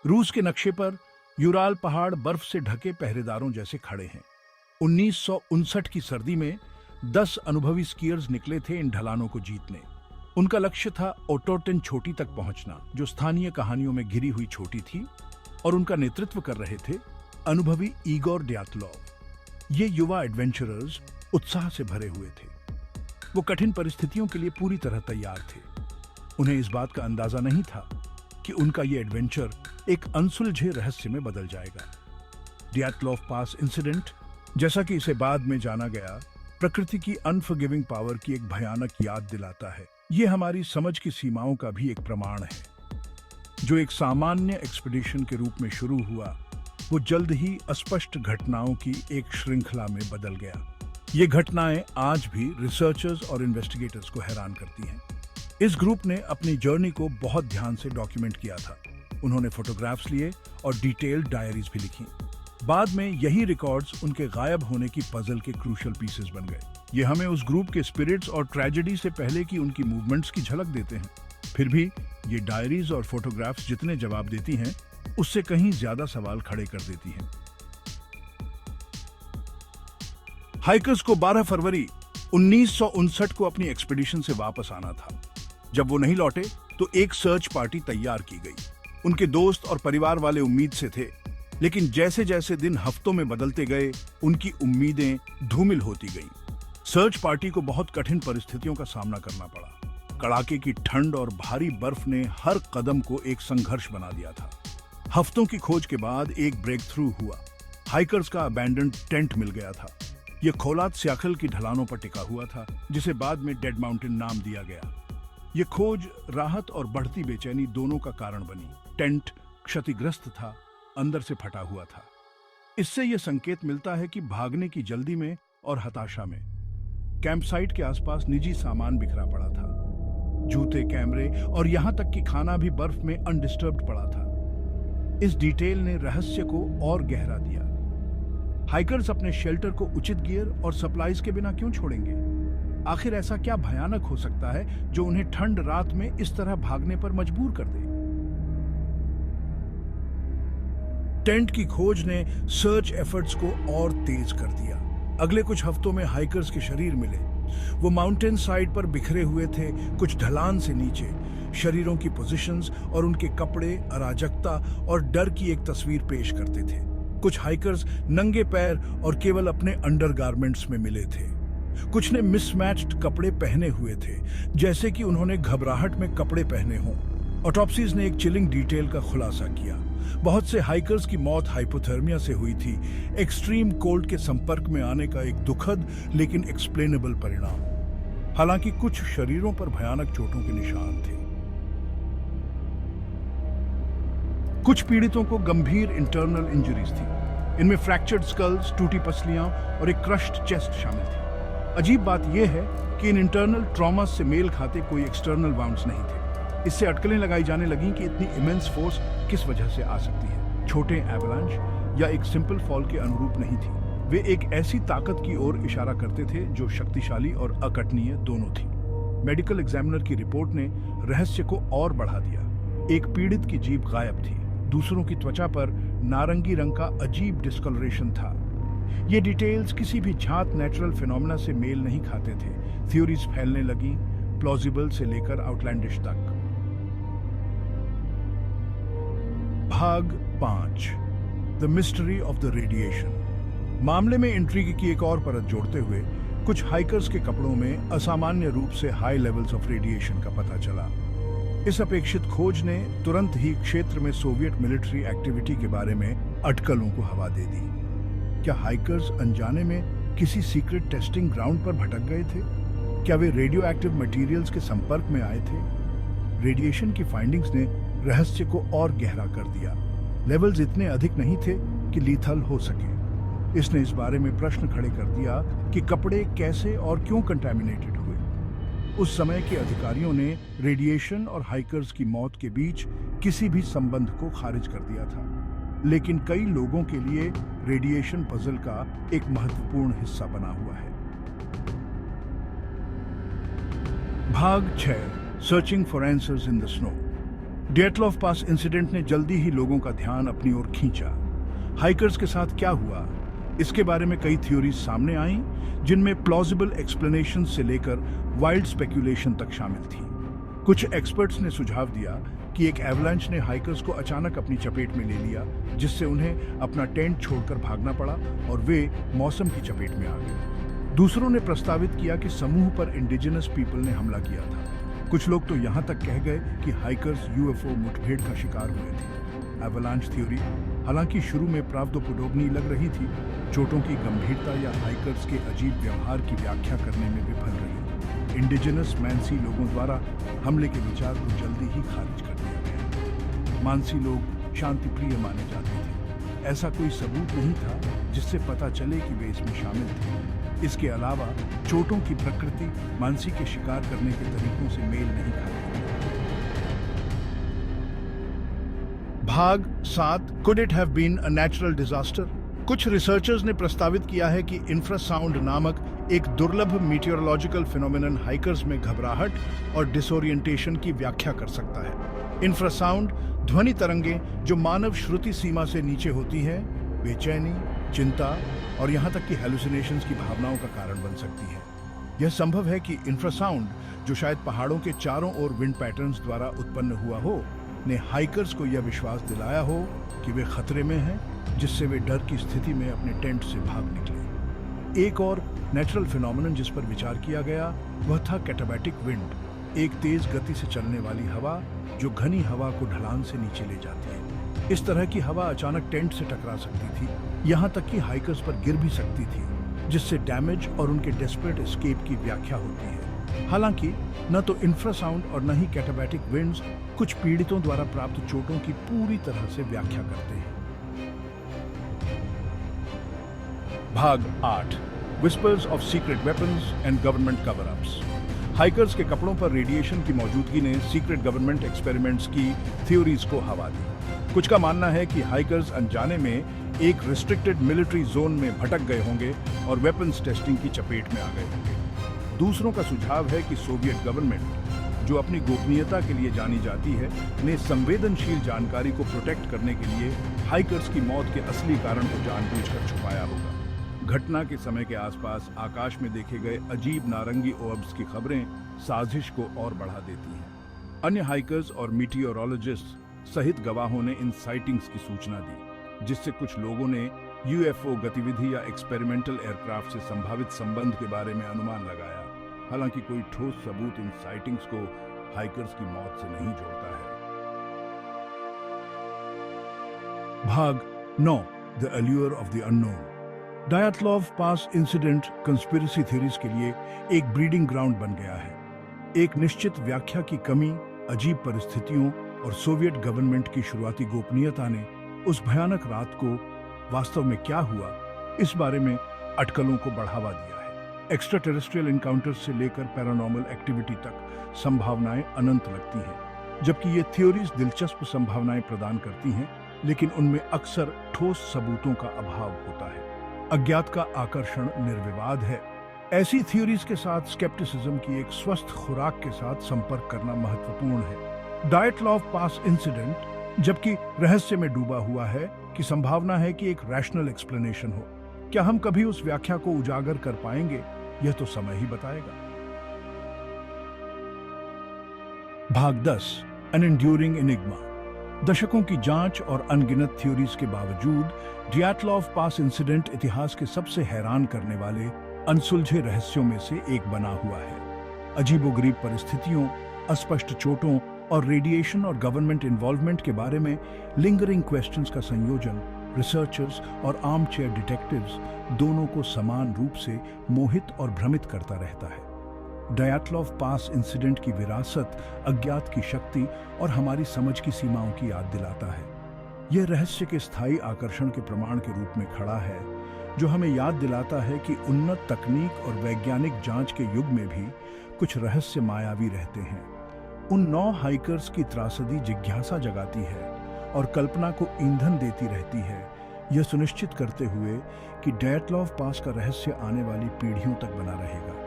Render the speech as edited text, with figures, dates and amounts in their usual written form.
रूस के नक्शे पर यूराल पहाड़ बर्फ से ढके पहरेदारों जैसे खड़े हैं। 1959 की सर्दी में 10 अनुभवी स्कीयर्स निकले थे इन ढलानों को जीतने। उनका लक्ष्य था ओटोटिन चोटी तक पहुंचना, जो स्थानीय कहानियों में घिरी हुई छोटी थी, और उनका नेतृत्व कर रहे थे अनुभवी इगोर ड्यातलोव। ये युवा एडवेंचरर्स उत्साह से भरे हुए थे। वो कठिन परिस्थितियों के लिए पूरी तरह तैयार थे। उन्हें इस बात का अंदाजा नहीं था कि उनका ये एडवेंचर एक अनसुलझे रहस्य में बदल जाएगा। ड्यातलोव पास इंसिडेंट, जैसा कि इसे बाद में जाना गया, प्रकृति की अनफॉरगिविंग पावर की एक भयानक याद दिलाता है। ये हमारी समझ की सीमाओं का भी एक प्रमाण है। जो एक सामान्य एक्सपीडिशन के रूप में शुरू हुआ, वो जल्द ही अस्पष्ट घटनाओं की एक श्रृंखला में बदल गया। ये घटनाएं आज भी रिसर्चर्स और इन्वेस्टिगेटर्स को हैरान करती हैं। इस ग्रुप ने अपनी जर्नी को बहुत ध्यान से डॉक्यूमेंट किया था। उन्होंने फोटोग्राफ्स लिए और डिटेल्ड डायरीज भी लिखी। बाद में यही रिकॉर्ड्स उनके गायब होने की पजल के क्रूशियल पीसेस बन गए। ये हमें उस ग्रुप के स्पिरिट्स और ट्रेजेडी से पहले की उनकी मूवमेंट्स की झलक देते हैं। फिर भी ये डायरीज और फोटोग्राफ्स जितने जवाब देती हैं, उससे कहीं ज्यादा सवाल खड़े कर देती हैं। हाइकर्स को 12 फरवरी 1959 को अपनी एक्सपीडिशन से वापस आना था। जब वो नहीं लौटे तो एक सर्च पार्टी तैयार की गई। उनके दोस्त और परिवार वाले उम्मीद से थे, लेकिन जैसे जैसे दिन हफ्तों में बदलते गए, उनकी उम्मीदें धूमिल होती गईं। सर्च पार्टी को बहुत कठिन परिस्थितियों का सामना करना पड़ा। कड़ाके की ठंड और भारी बर्फ ने हर कदम को एक संघर्ष बना दिया था। हफ्तों की खोज के बाद एक ब्रेक थ्रू हुआ। हाइकर्स का अबैंडन्ड टेंट मिल गया था। यह खोलात स्याखल की ढलानों पर टिका हुआ था, जिसे बाद में डेड माउंटेन नाम दिया गया। ये खोज राहत और बढ़ती बेचैनी दोनों का कारण बनी। टेंट क्षतिग्रस्त था, अंदर से फटा हुआ था। इससे यह संकेत मिलता है कि भागने की जल्दी में और हताशा में कैंपसाइट के आसपास निजी सामान बिखरा पड़ा था। जूते, कैमरे और यहां तक कि खाना भी बर्फ में अनडिस्टर्ब्ड पड़ा था। इस डिटेल ने रहस्य को और गहरा दिया। हाइकर्स अपने शेल्टर को उचित गियर और सप्लाईज के बिना क्यों छोड़ेंगे? आखिर ऐसा क्या भयानक हो सकता है जो उन्हें ठंड रात में इस तरह भागने पर मजबूर कर दे? टेंट की खोज ने सर्च एफर्ट्स को और तेज कर दिया। अगले कुछ हफ्तों में हाइकर्स के शरीर मिले। वो माउंटेन साइड पर बिखरे हुए थे, कुछ ढलान से नीचे। शरीरों की पोजीशंस और उनके कपड़े अराजकता और डर की एक तस्वीर पेश करते थे। कुछ हाइकर्स नंगे पैर और केवल अपने अंडरगारमेंट्स में मिले थे। कुछ ने मिसमैच्ड कपड़े पहने हुए थे, जैसे कि उन्होंने घबराहट में कपड़े पहने हों। ऑटोप्सीज ने एक चिलिंग डिटेल का खुलासा किया। बहुत से हाइकर्स की मौत हाइपोथर्मिया से हुई थी, एक्सट्रीम कोल्ड के संपर्क में आने का एक दुखद लेकिन एक्सप्लेनेबल परिणाम। हालांकि कुछ शरीरों पर भयानक चोटों के निशान थे। कुछ पीड़ितों को गंभीर इंटरनल इंजरीज थी। इनमें फ्रैक्चर्ड स्कल्स, टूटी पसलियां और एक क्रश्ड चेस्ट शामिल थी। अजीब बात यह है कि इन इंटरनल ट्रॉमा से मेल खाते कोई एक्सटर्नल वाउंड्स नहीं थे। इससे अटकलें लगाई जाने लगीं कि इतनी इमेंस फोर्स किस वजह से आ सकती है। छोटे एवलांच या एक सिंपल फॉल के अनुरूप नहीं थी। वे एक ऐसी ताकत की ओर इशारा करते थे जो शक्तिशाली और अकटनीय दोनों थी। मेडिकल एग्जामिनर की रिपोर्ट ने रहस्य को और बढ़ा दिया। एक पीड़ित की जीभ गायब थी। दूसरों की त्वचा पर नारंगी रंग का अजीब डिस्कलरेशन था। ये डिटेल्स किसी भी झांत नेचुरल फिनोमेना से मेल नहीं खाते थे। थ्योरीज फैलने लगी, प्लॉजिबल से लेकर आउटलैंडिश तक। भाग 5, the mystery of the radiation. मामले में इंट्रिग की एक और परत जोड़ते हुए कुछ हाइकर्स के कपड़ों में असामान्य रूप से हाई लेवल्स ऑफ रेडिएशन का पता चला। इस अपेक्षित खोज ने तुरंत ही क्षेत्र में सोवियत मिलिट्री एक्टिविटी के बारे में अटकलों को हवा दे दी। क्या हाइकर्स अनजाने में किसी सीक्रेट टेस्टिंग ग्राउंड पर भटक गए थे? क्या वे रेडियो एक्टिव मटीरियल्स के संपर्क में आए थे? रेडिएशन की फाइंडिंग्स ने रहस्य को और गहरा कर दिया। लेवल्स इतने अधिक नहीं थे कि लीथल हो सके। इसने इस बारे में प्रश्न खड़े कर दिया कि कपड़े कैसे और क्यों कंटामिनेटेड हुए। उस समय के अधिकारियों ने रेडिएशन और हाइकर्स की मौत के बीच किसी भी संबंध को खारिज कर दिया था, लेकिन कई लोगों के लिए रेडिएशन पजल का एक महत्वपूर्ण हिस्सा बना हुआ है। भाग 6, searching for answers in the snow. Dyatlov pass incident ने जल्दी ही लोगों का ध्यान अपनी ओर खींचा। हाइकर्स के साथ क्या हुआ, इसके बारे में कई थ्योरीज सामने आईं, जिनमें प्लॉजिबल एक्सप्लेनेशन से लेकर वाइल्ड स्पेक्यूलेशन तक शामिल थी। कुछ एक्सपर्ट्स ने सुझाव दिया कि एक एवलांच ने हाइकर्स को अचानक अपनी चपेट में ले लिया, जिससे उन्हें अपना टेंट छोड़कर भागना पड़ा और वे मौसम की चपेट में आ गए। दूसरों ने प्रस्तावित किया कि समूह पर इंडिजिनस पीपल ने हमला किया था। कुछ लोग तो यहाँ तक कह गए कि हाइकर्स यूएफओ मुठभेड़ का शिकार हुए थे। एवलांच थ्योरी हालांकि शुरू में प्रावदोपडोगनी लग रही थी, चोटों की गंभीरता या हाइकर्स के अजीब व्यवहार की व्याख्या करने में विफल रही। इंडिजिनस मानसी लोगों द्वारा हमले के विचार को जल्दी ही खारिज कर दिया गया। मानसी लोग शांति प्रिय माने जाते थे। ऐसा कोई सबूत नहीं था जिससे पता चले कि वे इसमें शामिल थे। इसके अलावा चोटों की प्रकृति मानसी के शिकार करने के तरीकों से मेल नहीं खाती। भाग 7 could it have been a natural disaster? कुछ रिसर्चर्स ने प्रस्तावित किया है कि इंफ्रासाउंड नामक एक दुर्लभ मीटियोरोलॉजिकल फिनोमेनन हाइकर्स में घबराहट और डिसोरिएंटेशन की व्याख्या कर सकता है। इंफ्रासाउंड ध्वनि तरंगें जो मानव श्रुति सीमा से नीचे होती हैं, बेचैनी, चिंता और यहाँ तक कि हेलुसिनेशंस की भावनाओं का कारण बन सकती है। यह संभव है कि इंफ्रासाउंड, जो शायद पहाड़ों के चारों ओर विंड पैटर्न्स द्वारा उत्पन्न हुआ हो, ने हाइकर्स को यह विश्वास दिलाया हो कि वे खतरे में हैं, जिससे वे डर की स्थिति में अपने टेंट से भाग निकले। एक और नेचुरल फिनोमेनन जिस पर विचार किया गया वह था कैटाबैटिक विंड, एक तेज गति से चलने वाली हवा जो घनी हवा को ढलान से नीचे ले जाती है। इस तरह की हवा अचानक टेंट से टकरा सकती थी, यहाँ तक कि हाइकर्स पर गिर भी सकती थी, जिससे डैमेज और उनके डेस्परेट एस्केप की व्याख्या होती है। हालांकि न तो इंफ्रासाउंड और न ही कैटाबैटिक विंड्स कुछ पीड़ितों द्वारा प्राप्त चोटों की पूरी तरह से व्याख्या करते हैं। भाग 8 whispers of secret weapons and government cover-ups. Hikers के कपड़ों पर रेडिएशन की मौजूदगी ने सीक्रेट गवर्नमेंट एक्सपेरिमेंट्स की थ्योरीज को हवा दी। कुछ का मानना है कि हाइकर्स अनजाने में एक रिस्ट्रिक्टेड मिलिट्री जोन में भटक गए होंगे और वेपन्स टेस्टिंग की चपेट में आ गए होंगे। दूसरों का सुझाव है कि सोवियत गवर्नमेंट, जो अपनी गोपनीयता के लिए जानी जाती है, ने संवेदनशील जानकारी को प्रोटेक्ट करने के लिए हाइकर्स की मौत के असली कारण को जानबूझकर छुपाया होगा। घटना के समय के आसपास आकाश में देखे गए अजीब नारंगी ओर्ब्स की खबरें साजिश को और बढ़ा देती हैं। अन्य हाइकर्स और मीटियोरोलॉजिस्ट सहित गवाहों ने इन साइटिंग्स की सूचना दी, जिससे कुछ लोगों ने यूएफओ गतिविधि या एक्सपेरिमेंटल एयरक्राफ्ट से संभावित संबंध के बारे में अनुमान लगाया। हालांकि कोई ठोस सबूत इन साइटिंग्स को हाइकर्स की मौत से नहीं जोड़ता है। भाग 9 the allure of the unknown. Dyatlov pass incident conspiracy theories के लिए एक ब्रीडिंग ग्राउंड बन गया है। एक निश्चित व्याख्या की कमी, अजीब परिस्थितियों और सोवियत गवर्नमेंट की शुरुआती गोपनीयता ने उस भयानक रात को वास्तव में क्या हुआ, इस बारे में अटकलों को बढ़ावा दिया है। एक्स्ट्रा टेरेस्ट्रियल एनकाउंटर्स से लेकर पैरानॉर्मल एक्टिविटी तक संभावनाएं अनंत लगती हैं। जबकि ये थ्योरीज दिलचस्प संभावनाएं प्रदान करती हैं, लेकिन उनमें अक्सर ठोस सबूतों का अभाव होता है। अज्ञात का आकर्षण निर्विवाद है। ऐसी थ्योरीज के साथ स्केप्टिसिज्म की एक स्वस्थ खुराक के साथ संपर्क करना महत्वपूर्ण है। डायाटलॉव पास इंसिडेंट जबकि रहस्य में डूबा हुआ है कि संभावना है कि एक रैशनल एक्सप्लेनेशन हो। क्या हम कभी उस व्याख्या को उजागर कर पाएंगे, यह तो समय ही बताएगा। भाग 10 एन एंड्यूरिंग एनिग्मा। दशकों की जांच और अनगिनत थ्योरीज के बावजूद डियाटलॉव पास इंसिडेंट इतिहास के सबसे हैरान करने वाले अनसुलझे रहस्यों में से एक बना हुआ है। अजीबोगरीब परिस्थितियों, अस्पष्ट चोटों और रेडिएशन और गवर्नमेंट इन्वॉल्वमेंट के बारे में लिंगरिंग क्वेश्चंस का संयोजन रिसर्चर्स और आर्म चेयर डिटेक्टिव्स दोनों को समान रूप से मोहित और भ्रमित करता रहता है। डायाटलॉव पास इंसिडेंट की विरासत अज्ञात की शक्ति और हमारी समझ की सीमाओं की याद दिलाता है। यह रहस्य के स्थायी आकर्षण के प्रमाण के रूप में खड़ा है, जो हमें याद दिलाता है कि उन्नत तकनीक और वैज्ञानिक जांच के युग में भी कुछ रहस्य मायावी रहते हैं। उन 9 हाइकर्स की त्रासदी जिज्ञासा जगाती है और कल्पना को ईंधन देती रहती है, यह सुनिश्चित करते हुए कि डायाटलॉव पास का रहस्य आने वाली पीढ़ियों तक बना रहेगा।